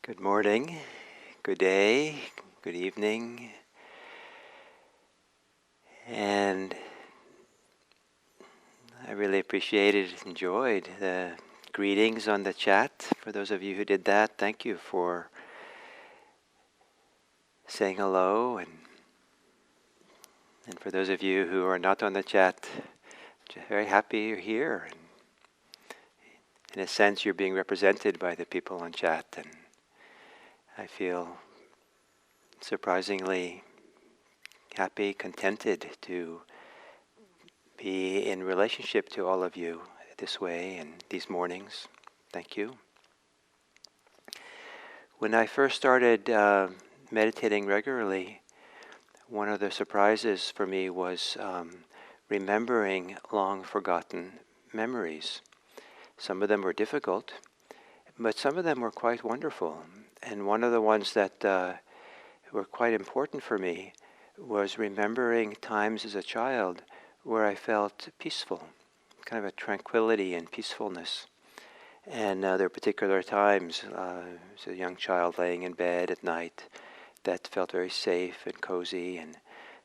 Good morning, good day, good evening, and I really appreciated, enjoyed the greetings on the chat. For those of you who did that, thank you for saying hello, and for those of you who are not on the chat, just very happy you're here. And in a sense, you're being represented by the people on chat, and I feel surprisingly happy, contented to be in relationship to all of you this way and these mornings. Thank you. When I first started meditating regularly, one of the surprises for me was remembering long forgotten memories. Some of them were difficult, but some of them were quite wonderful. And one of the ones that were quite important for me was remembering times as a child where I felt peaceful, kind of a tranquility and peacefulness. And there were particular times, as a young child laying in bed at night, that felt very safe and cozy. And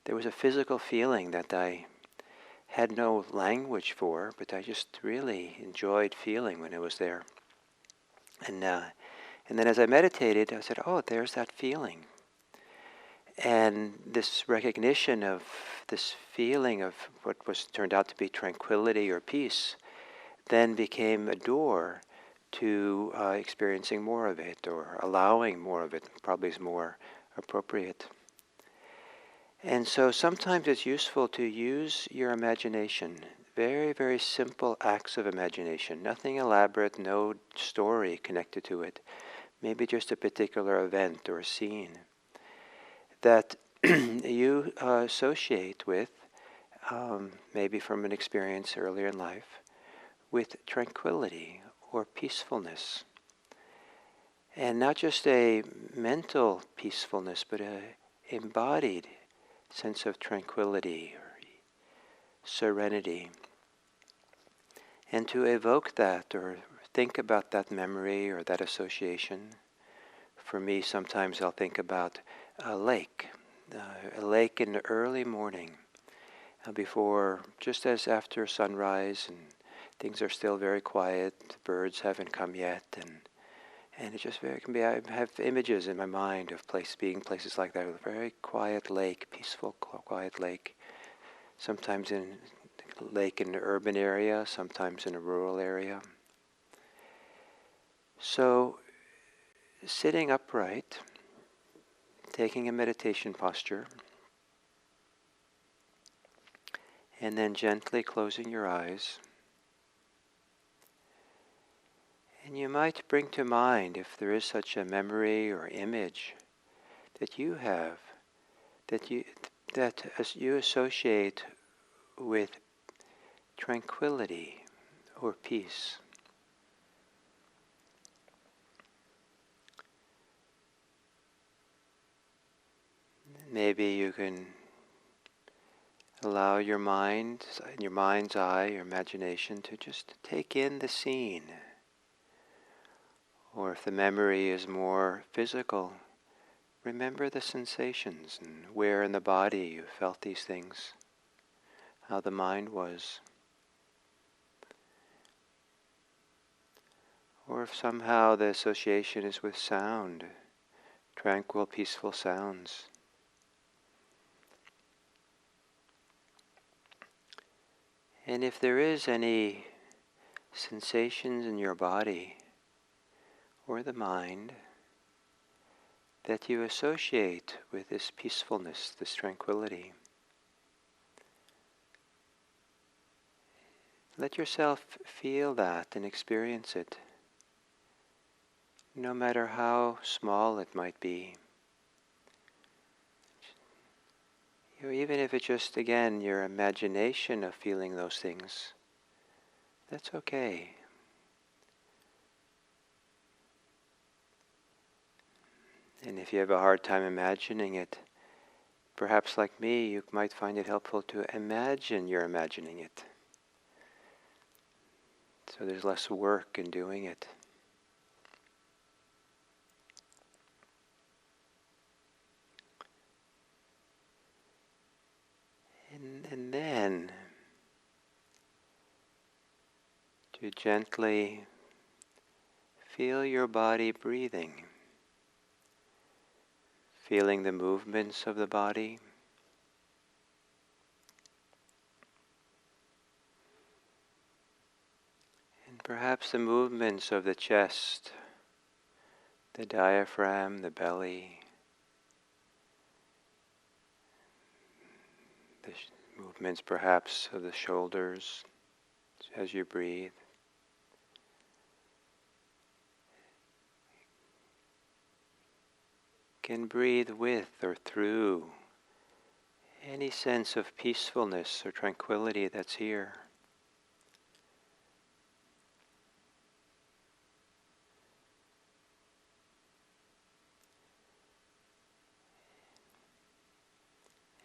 there was a physical feeling that I had no language for, but I just really enjoyed feeling when it was there. And then as I meditated, I said, oh, there's that feeling. And this recognition of this feeling of what was turned out to be tranquility or peace then became a door to experiencing more of it, or allowing more of it, probably is more appropriate. And so sometimes it's useful to use your imagination, very, very simple acts of imagination, nothing elaborate, no story connected to it, maybe just a particular event or scene that you associate with, maybe from an experience earlier in life, with tranquility or peacefulness. And not just a mental peacefulness, but an embodied sense of tranquility or serenity. And to evoke that or think about that memory or that association. For me, sometimes I'll think about a lake in the early morning, before, just as after sunrise, and things are still very quiet, the birds haven't come yet, and it just can be, I have images in my mind of places like that, with a very quiet lake, peaceful, quiet lake, sometimes in a lake in the urban area, sometimes in a rural area. So, sitting upright, taking a meditation posture, and then gently closing your eyes. And you might bring to mind, if there is such a memory or image that you have, that you associate with tranquility or peace. Maybe you can allow your mind, in your mind's eye, your imagination, to just take in the scene. Or if the memory is more physical, remember the sensations and where in the body you felt these things, how the mind was. Or if somehow the association is with sound, tranquil, peaceful sounds. And if there is any sensations in your body or the mind that you associate with this peacefulness, this tranquility, let yourself feel that and experience it, no matter how small it might be. Even if it's just, again, your imagination of feeling those things, that's okay. And if you have a hard time imagining it, perhaps like me, you might find it helpful to imagine you're imagining it. So there's less work in doing it. And then to gently feel your body breathing, feeling the movements of the body. And perhaps the movements of the chest, the diaphragm, the belly, the movements perhaps of the shoulders as you breathe. Can breathe with or through any sense of peacefulness or tranquility that's here.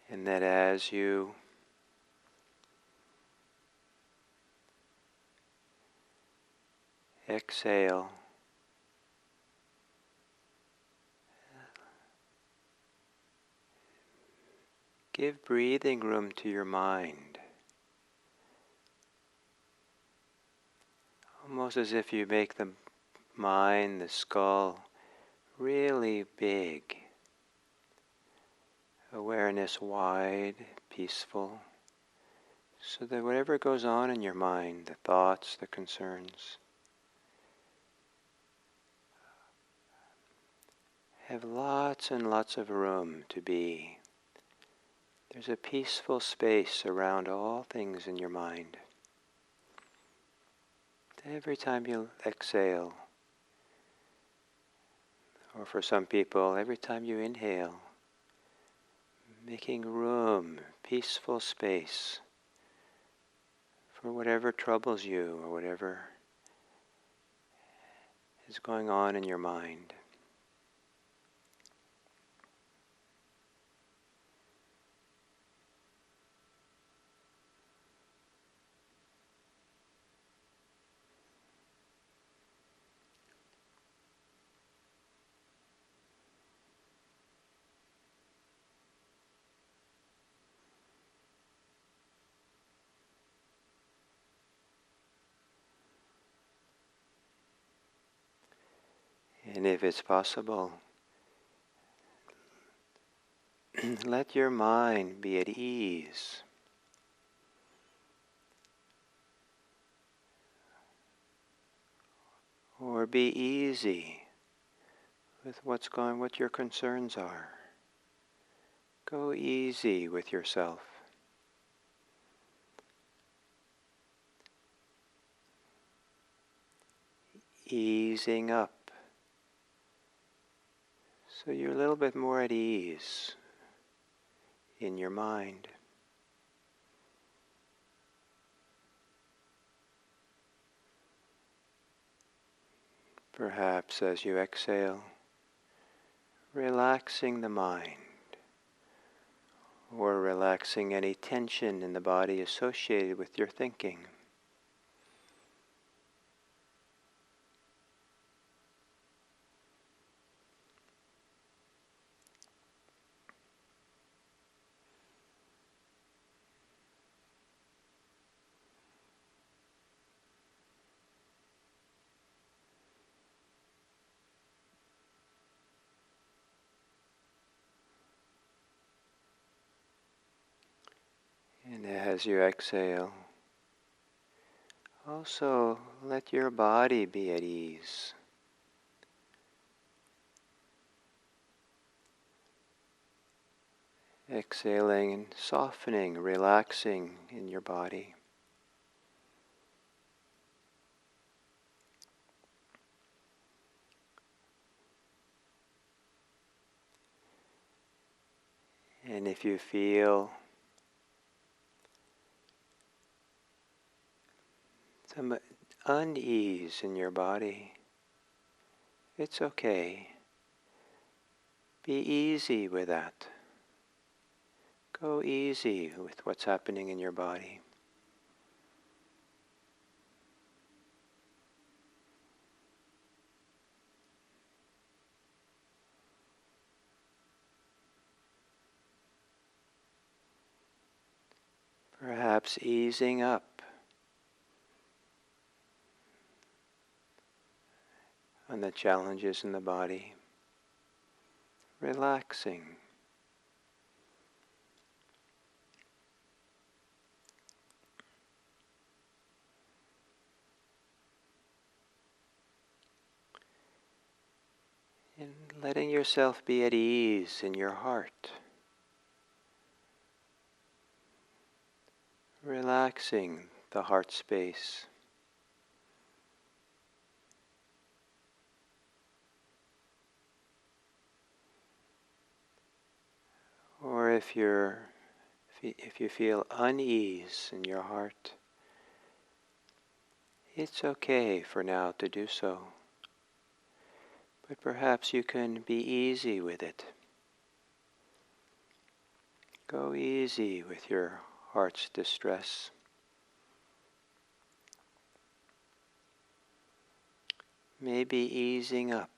And that as you exhale, give breathing room to your mind, almost as if you make the mind, the skull, really big. Awareness wide, peaceful, so that whatever goes on in your mind, the thoughts, the concerns, have lots and lots of room to be. There's a peaceful space around all things in your mind. Every time you exhale, or for some people, every time you inhale, making room, peaceful space for whatever troubles you or whatever is going on in your mind. And if it's possible, let your mind be at ease. Or be easy with what your concerns are. Go easy with yourself. Easing up. So you're a little bit more at ease in your mind. Perhaps as you exhale, relaxing the mind, or relaxing any tension in the body associated with your thinking. And as you exhale, also let your body be at ease. Exhaling and softening, relaxing in your body. And if you feel some unease in your body, it's okay. Be easy with that. Go easy with what's happening in your body. perhaps easing up on the challenges in the body, relaxing. And letting yourself be at ease in your heart. Relaxing the heart space. Or if you feel unease in your heart, it's okay for now to do so. But perhaps you can be easy with it. Go easy with your heart's distress. Maybe easing up.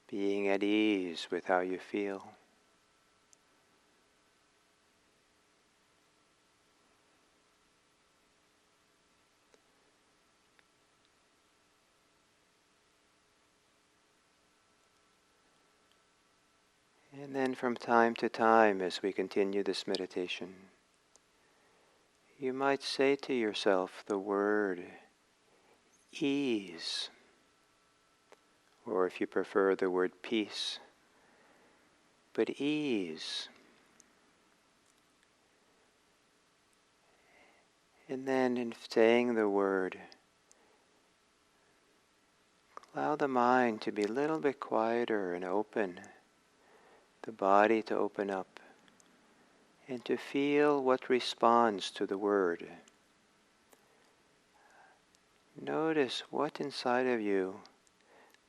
Being at ease with how you feel. And then from time to time, as we continue this meditation, you might say to yourself the word ease, or if you prefer the word peace, but ease. And then in saying the word, allow the mind to be a little bit quieter and open, the body to open up, and to feel what responds to the word. Notice what inside of you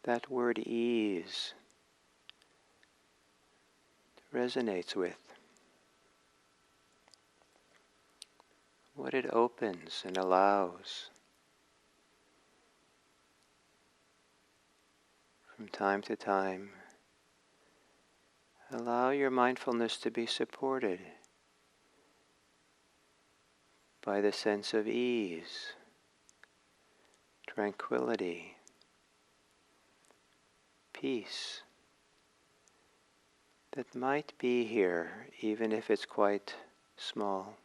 that word ease resonates with, what it opens and allows. From time to time, allow your mindfulness to be supported by the sense of ease, tranquility, peace that might be here, even if it's quite small.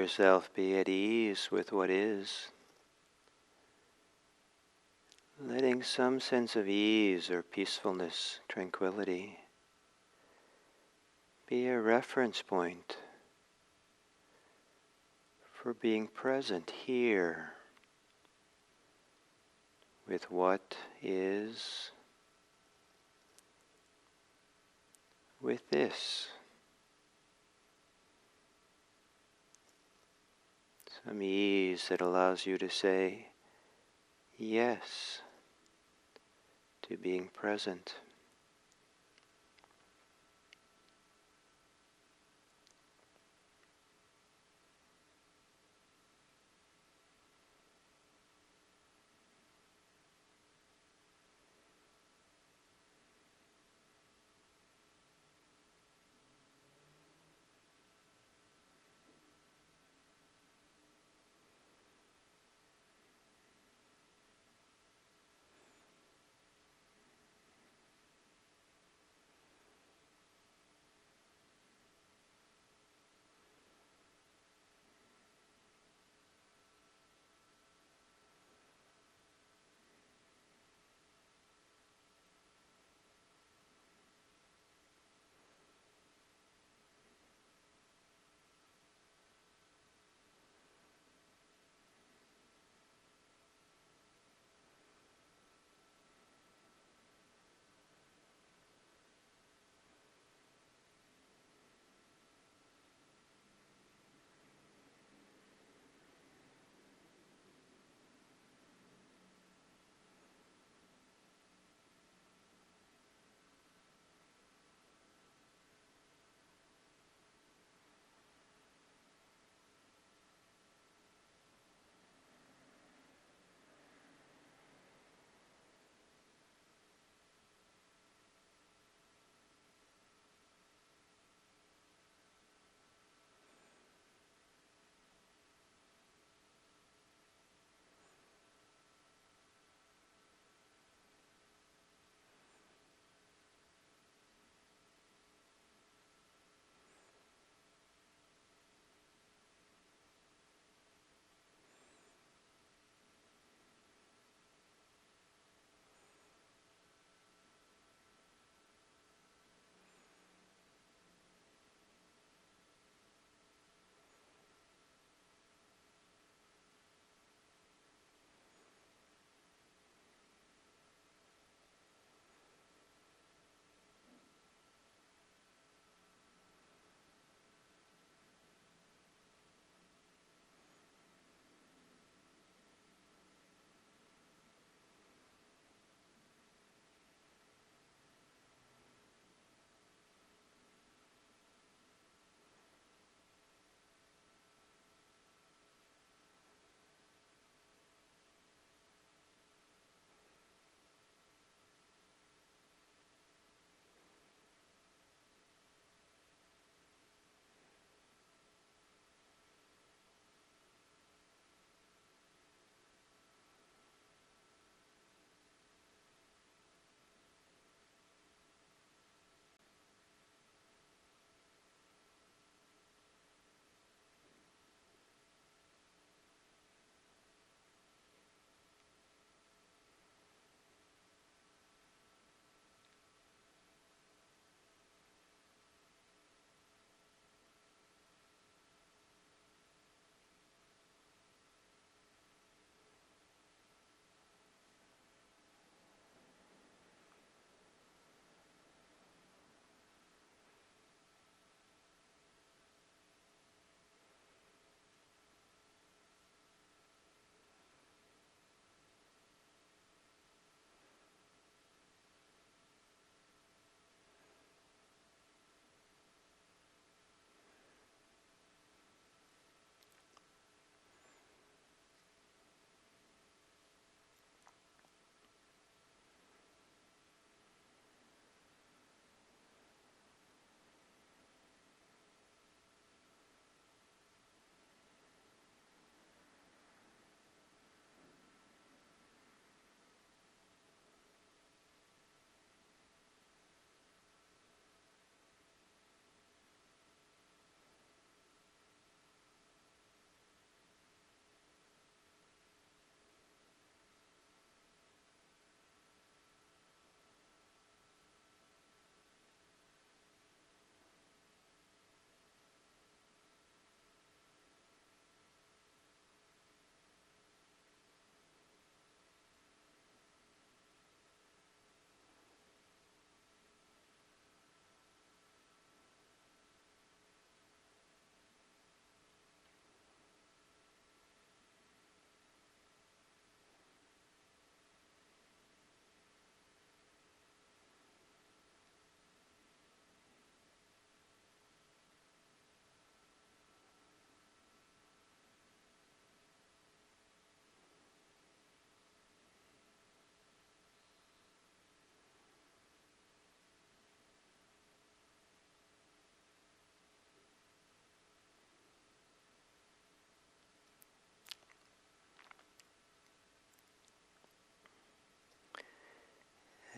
yourself be at ease with what is, letting some sense of ease or peacefulness, tranquility, be a reference point for being present here with what is, with this. Some ease that allows you to say yes to being present.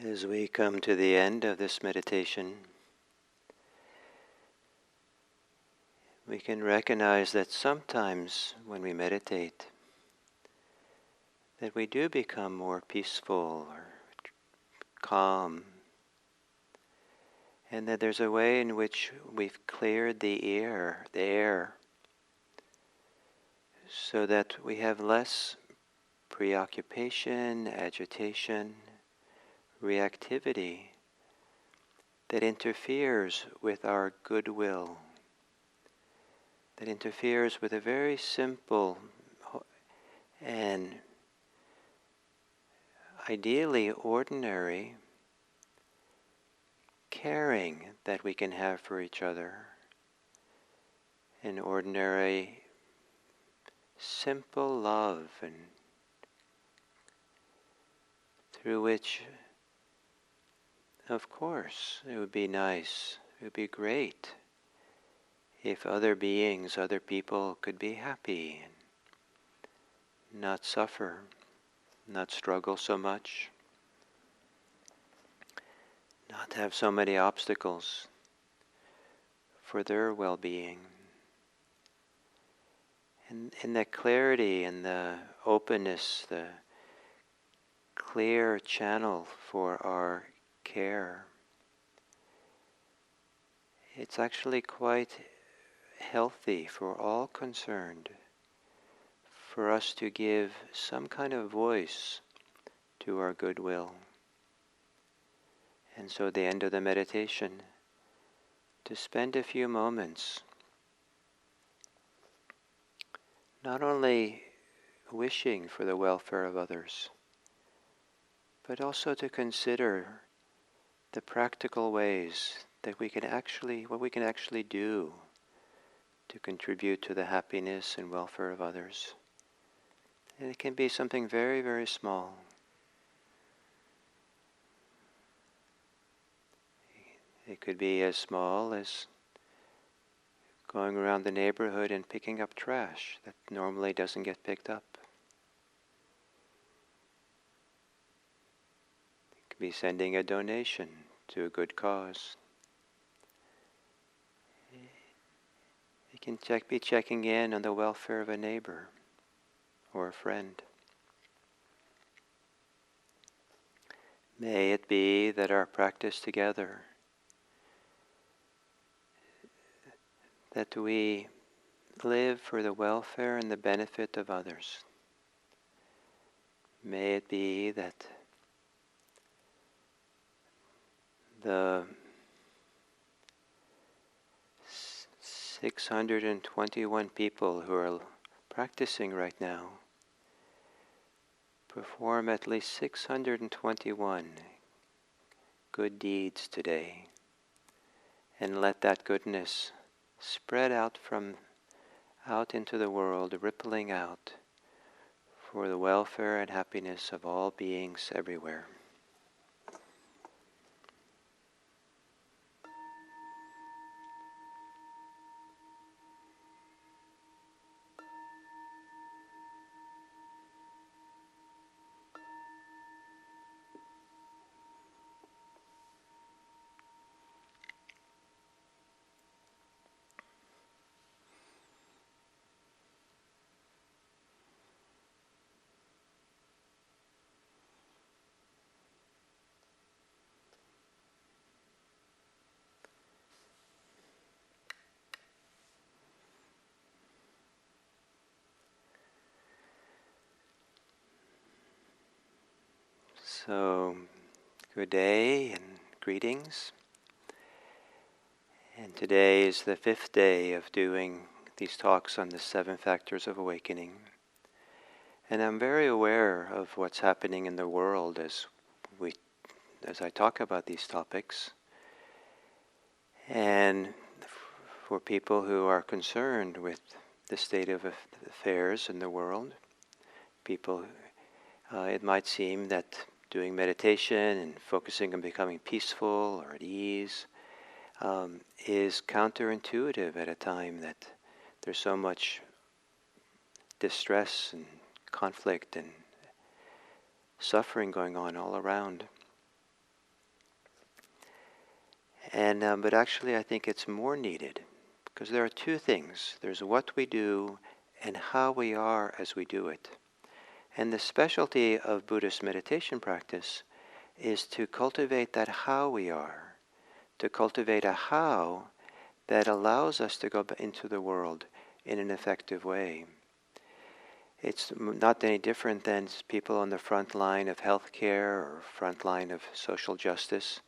As we come to the end of this meditation, we can recognize that sometimes when we meditate, that we do become more peaceful or calm, and that there's a way in which we've cleared the air, so that we have less preoccupation, agitation, reactivity that interferes with our goodwill, that interferes with a very simple and ideally ordinary caring that we can have for each other, an ordinary simple love, and through which, of course, it would be nice, it would be great if other beings, other people could be happy and not suffer, not struggle so much, not have so many obstacles for their well-being. And in the clarity and the openness, the clear channel for our care, it's actually quite healthy for all concerned for us to give some kind of voice to our goodwill. And so at the end of the meditation, to spend a few moments not only wishing for the welfare of others, but also to consider the practical ways that what we can actually do to contribute to the happiness and welfare of others. And it can be something very, very small. It could be as small as going around the neighborhood and picking up trash that normally doesn't get picked up. It could be sending a donation to a good cause. You can be checking in on the welfare of a neighbor or a friend. May it be that our practice together, that we live for the welfare and the benefit of others. May it be that the 621 people who are practicing right now perform at least 621 good deeds today, and let that goodness spread out into the world, rippling out for the welfare and happiness of all beings everywhere. So, good day and greetings. And today is the 5th day of doing these talks on the 7 factors of awakening. And I'm very aware of what's happening in the world as I talk about these topics. And for people who are concerned with the state of affairs in the world, it might seem that doing meditation and focusing on becoming peaceful or at ease is counterintuitive at a time that there's so much distress and conflict and suffering going on all around. But actually I think it's more needed, because there are two things. There's what we do and how we are as we do it. And the specialty of Buddhist meditation practice is to cultivate that how we are, to cultivate a how that allows us to go into the world in an effective way. It's not any different than people on the front line of healthcare or front line of social justice,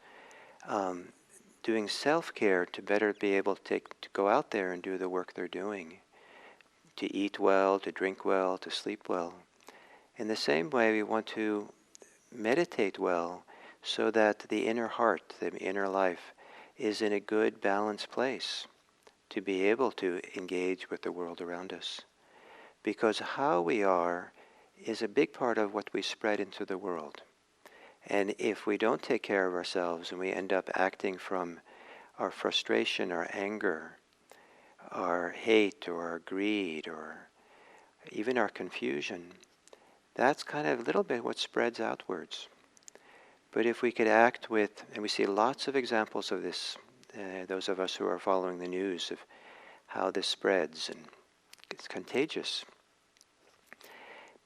doing self-care to better be able to go out there and do the work they're doing, to eat well, to drink well, to sleep well. In the same way, we want to meditate well so that the inner heart, the inner life, is in a good, balanced place to be able to engage with the world around us. Because how we are is a big part of what we spread into the world. And if we don't take care of ourselves and we end up acting from our frustration, our anger, our hate or our greed or even our confusion, that's kind of a little bit what spreads outwards. But if we could act with, and we see lots of examples of this, those of us who are following the news of how this spreads, and it's contagious.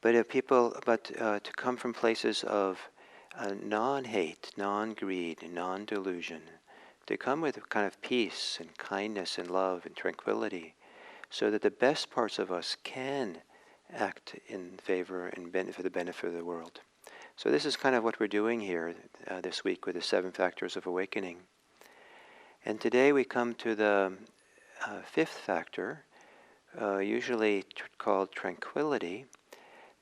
But if people, to come from places of non-hate, non-greed, non-delusion, to come with kind of peace and kindness and love and tranquility, so that the best parts of us can act in favor and for the benefit of the world. So this is kind of what we're doing here this week with the 7 factors of awakening. And today we come to the 5th factor, usually called tranquility.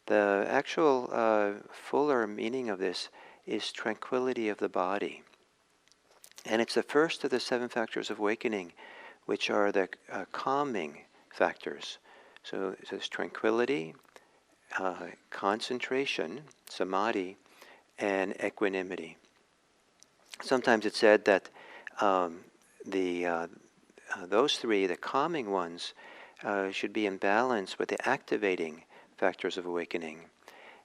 The actual fuller meaning of this is tranquility of the body. And it's the first of the 7 factors of awakening, which are the calming factors. So there's tranquility, concentration, samadhi, and equanimity. Sometimes it's said that those 3, the calming ones, should be in balance with the activating factors of awakening,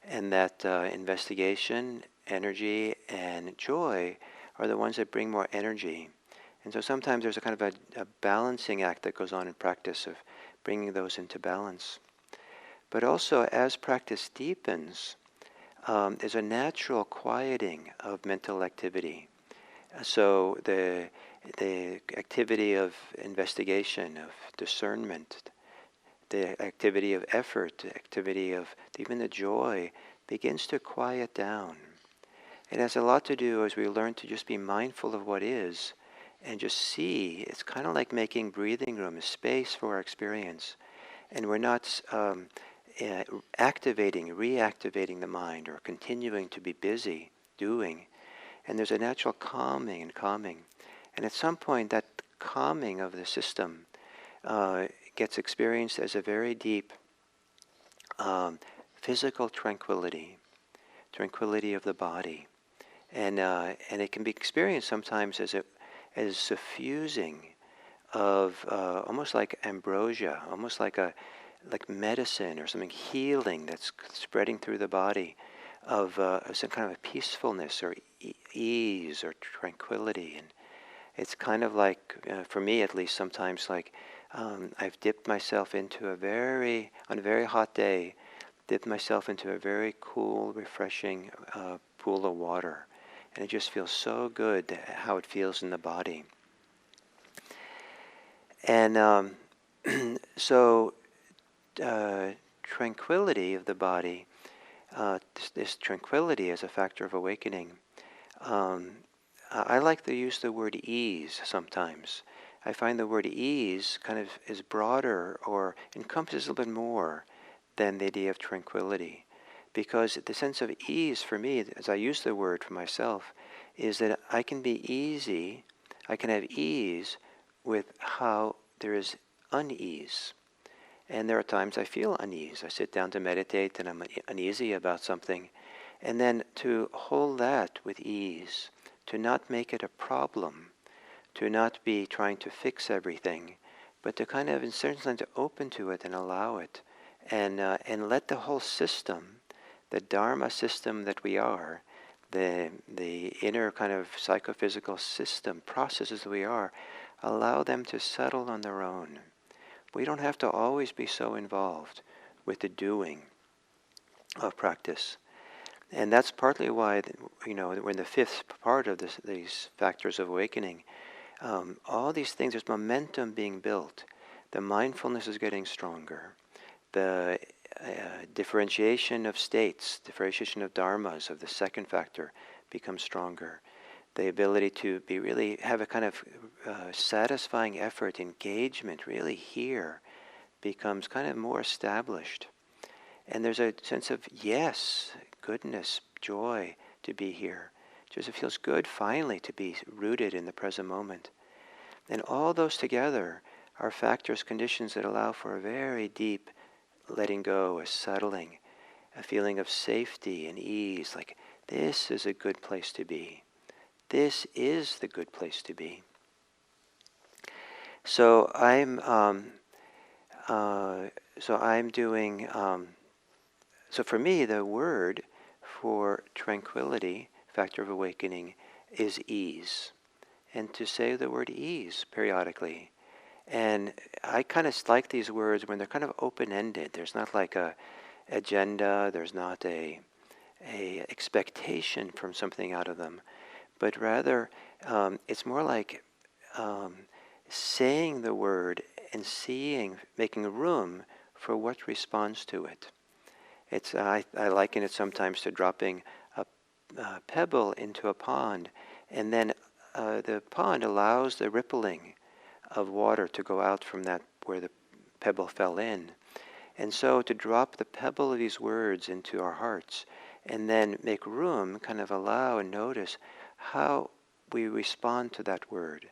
and that investigation, energy, and joy are the ones that bring more energy. And so sometimes there's a kind of a balancing act that goes on in practice of bringing those into balance. But also, as practice deepens, there's a natural quieting of mental activity. So the activity of investigation, of discernment, the activity of effort, the activity of even the joy begins to quiet down. It has a lot to do as we learn to just be mindful of what is and just see. It's kind of like making breathing room, a space for our experience. And we're not reactivating the mind or continuing to be busy doing. And there's a natural calming. And at some point, that calming of the system gets experienced as a very deep physical tranquility of the body. And it can be experienced sometimes as suffusing of almost like ambrosia, almost like medicine or something healing that's spreading through the body, of some kind of a peacefulness or ease or tranquility. And it's kind of like, for me at least, sometimes like I've dipped myself into on a very hot day, dipped myself into a very cool, refreshing pool of water. And it just feels so good how it feels in the body. And so tranquility of the body, this tranquility as a factor of awakening, I like to use the word ease sometimes. I find the word ease kind of is broader or encompasses a little bit more than the idea of tranquility. Because the sense of ease for me, as I use the word for myself, is that I can have ease with how there is unease. And there are times I feel unease. I sit down to meditate and I'm uneasy about something. And then to hold that with ease, to not make it a problem, to not be trying to fix everything, but to kind of, in certain sense, to open to it and allow it, and let the whole system, the Dharma system that we are, the inner kind of psychophysical system, processes that we are, allow them to settle on their own. We don't have to always be so involved with the doing of practice. And that's partly why, we're in the fifth part of these factors of awakening. All these things, there's momentum being built. The mindfulness is getting stronger. The differentiation of states, differentiation of dharmas, of the second factor, becomes stronger. The ability to really have a kind of satisfying effort, engagement, really here, becomes kind of more established. And there's a sense of, yes, goodness, joy to be here. Just it feels good finally to be rooted in the present moment. And all those together are factors, conditions that allow for a very deep letting go, a settling, a feeling of safety and ease, like this is a good place to be. This is the good place to be. So I'm doing. So for me, the word for tranquility, factor of awakening, is ease, and to say the word ease periodically. And I kind of like these words when they're kind of open-ended. There's not like a agenda. There's not a expectation from something out of them, but rather it's more like saying the word and making room for what responds to it. It's I liken it sometimes to dropping a pebble into a pond, and then the pond allows the rippling of water to go out from that where the pebble fell in. And so to drop the pebble of these words into our hearts and then make room, kind of allow and notice how we respond to that word.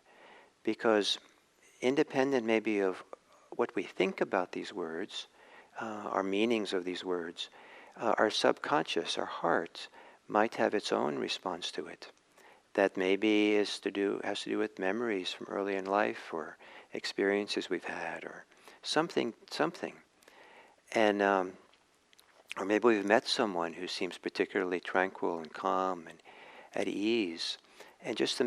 Because independent maybe of what we think about these words, our meanings of these words, our subconscious, our heart, might have its own response to it. That maybe has to do with memories from early in life or experiences we've had or something. And or maybe we've met someone who seems particularly tranquil and calm and at ease. And just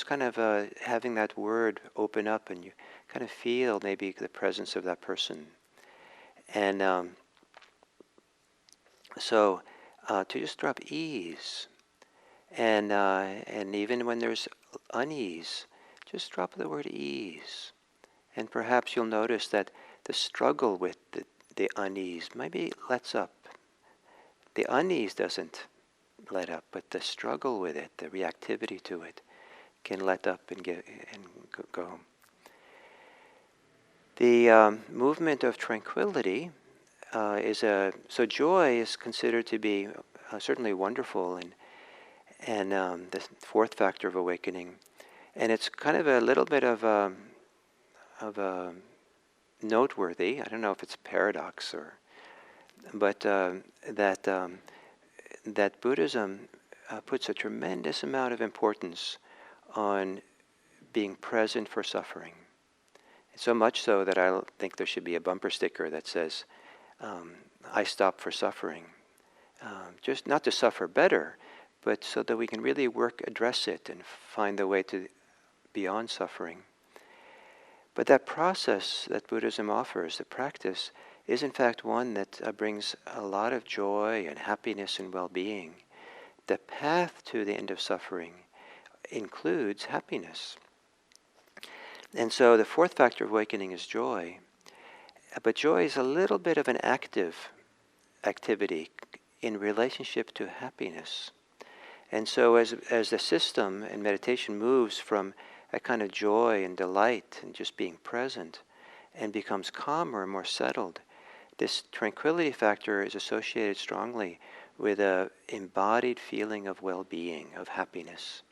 kind of having that word open up, and you kind of feel maybe the presence of that person. And so to just drop ease, and even when there's unease, just drop the word ease. And perhaps you'll notice that the struggle with the unease maybe lets up. The unease doesn't let up, but the struggle with it, the reactivity to it, can let up and go. The movement of tranquility so joy is considered to be certainly wonderful and the fourth factor of awakening, and it's kind of a little bit of a noteworthy. I don't know if it's a paradox but that Buddhism puts a tremendous amount of importance on being present for suffering. So much so that I think there should be a bumper sticker that says, I stop for suffering. Just not to suffer better, but so that we can really address it and find the way to beyond suffering. But that process that Buddhism offers, the practice, is in fact one that brings a lot of joy and happiness and well-being. The path to the end of suffering includes happiness. And so the fourth factor of awakening is joy. But joy is a little bit of an active activity in relationship to happiness. And so as the system and meditation moves from a kind of joy and delight and just being present and becomes calmer and more settled, this tranquility factor is associated strongly with an embodied feeling of well-being, of happiness.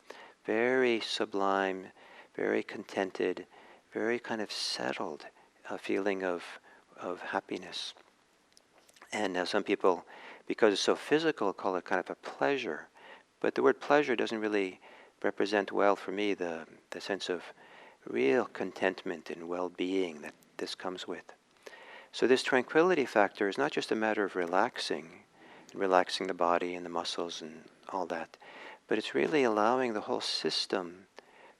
Very sublime, very contented, very kind of settled feeling of happiness. And some people, because it's so physical, call it kind of a pleasure. But the word pleasure doesn't really represent well for me the sense of real contentment and well-being that this comes with. So this tranquility factor is not just a matter of relaxing the body and the muscles and all that, but it's really allowing the whole system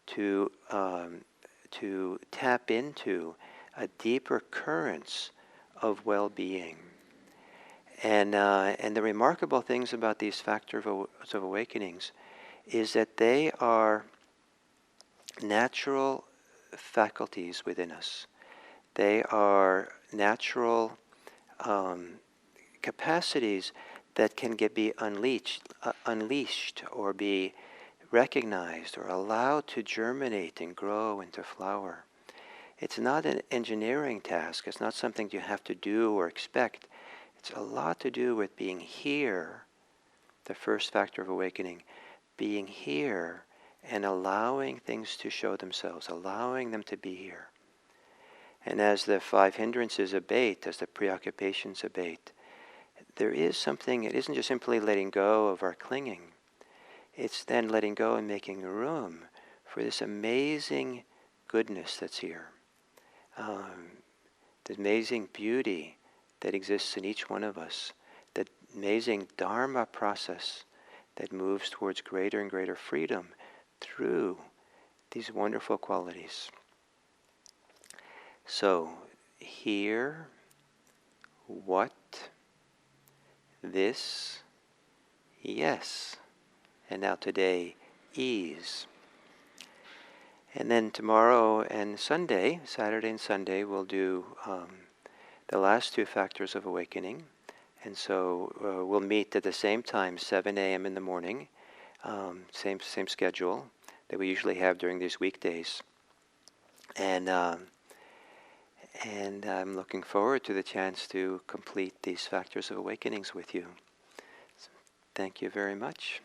to tap into a deeper currents of well-being. And the remarkable things about these factors of awakenings is that they are natural faculties within us. They are natural capacities that can be unleashed or be recognized or allowed to germinate and grow and to flower. It's not an engineering task. It's not something you have to do or expect. It's a lot to do with being here, the first factor of awakening, being here and allowing things to show themselves, allowing them to be here. And as the 5 hindrances abate, as the preoccupations abate, there is something, it isn't just simply letting go of our clinging. It's then letting go and making room for this amazing goodness that's here. The amazing beauty that exists in each one of us, that amazing Dharma process that moves towards greater and greater freedom through these wonderful qualities. So, here, what, this, yes, and now today, ease. And then tomorrow and Sunday, Saturday and Sunday, we'll do the last 2 factors of awakening. And so we'll meet at the same time, 7 a.m. in the morning, same schedule that we usually have during these weekdays. And I'm looking forward to the chance to complete these factors of awakenings with you. So thank you very much.